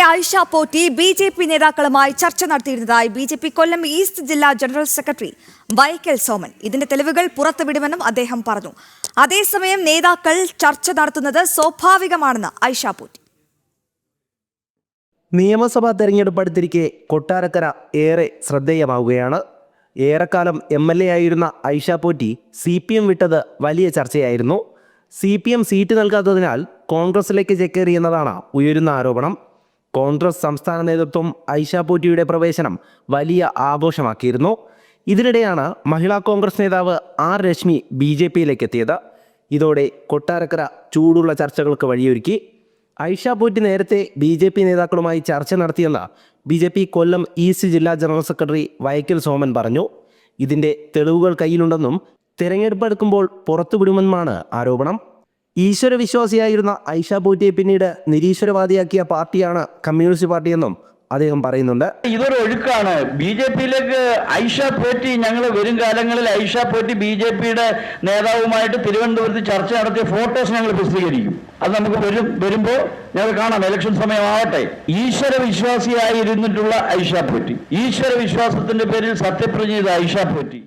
Ayisha Potti BJP. നേതാക്കളുമായി ചർച്ച നടത്തിയിരുന്നതായി BJP. കൊല്ലം east ജില്ലാ ജനറൽ സെക്രട്ടറി വൈക്കൽ സോമൻ. ഇതിന്റെ തെളിവുകൾ പുറത്തുവിടുമെന്നും അദ്ദേഹം പറഞ്ഞു. അതേസമയം നേതാക്കൾ ചർച്ച നടത്തുന്നത് സ്വാഭാവികമാണെന്ന് ആയിഷ പോറ്റി. നിയമസഭാ തെരഞ്ഞെടുപ്പ് അടുത്തിരിക്കെ കൊട്ടാരക്കര ഏറെ ശ്രദ്ധേയമാവുകയാണ്. ഏറെക്കാലം MLA ആയിരുന്ന ആയിഷ പോറ്റി CPM വിട്ടത് വലിയ ചർച്ചയായിരുന്നു. CPM സീറ്റ് നൽകാത്തതിനാൽ കോൺഗ്രസിലേക്ക് ചേക്കേറിയെന്നതാണ് ഉയരുന്ന ആരോപണം. കോൺഗ്രസ് സംസ്ഥാന നേതൃത്വം ആയിഷ പോറ്റിയുടെ പ്രവേശനം വലിയ ആഘോഷമാക്കിയിരുന്നു. ഇതിനിടെയാണ് മഹിളാ കോൺഗ്രസ് നേതാവ് R. രശ്മി BJPയിലേക്ക് എത്തിയത്. ഇതോടെ കൊട്ടാരക്കര ചൂടുള്ള ചർച്ചകൾക്ക് വഴിയൊരുക്കി. ആയിഷ പോറ്റി നേരത്തെ BJP നേതാക്കളുമായി ചർച്ച നടത്തിയെന്ന് BJP കൊല്ലം ഈസ്റ്റ് ജില്ലാ ജനറൽ സെക്രട്ടറി വൈക്കൽ സോമൻ പറഞ്ഞു. ഇതിൻ്റെ തെളിവുകൾ കയ്യിലുണ്ടെന്നും തെരഞ്ഞെടുപ്പ് എടുക്കുമ്പോൾ പുറത്തുവിടുമെന്നുമാണ് ആരോപണം. ഈശ്വരവിശ്വാസിയായിരുന്ന ആയിഷ പോറ്റിയെ പിന്നീട് നിരീശ്വരവാദിയാക്കിയ പാർട്ടിയാണ് കമ്മ്യൂണിസ്റ്റ് പാർട്ടിയെന്നും അദ്ദേഹം പറയുന്നുണ്ട്. ഇതൊരു ഒഴുക്കാണ്. BJPയിലേക്ക് ആയിഷ പോറ്റി, ഞങ്ങൾ വരും കാലങ്ങളിൽ ആയിഷ പോറ്റി BJPയുടെ നേതാവുമായിട്ട് തിരുവനന്തപുരത്ത് ചർച്ച നടത്തിയ ഫോട്ടോസ് ഞങ്ങൾ പ്രസിദ്ധീകരിക്കും. അത് നമുക്ക് വരുമ്പോൾ ഞങ്ങൾ കാണാം. ഇലക്ഷൻ സമയമാവട്ടെ. ഈശ്വര വിശ്വാസിയായിരുന്നിട്ടുള്ള ആയിഷ പോറ്റി, ഈശ്വര വിശ്വാസത്തിന്റെ പേരിൽ സത്യപ്രതിജ്ഞ ചെയ്ത ആയിഷ പോറ്റി.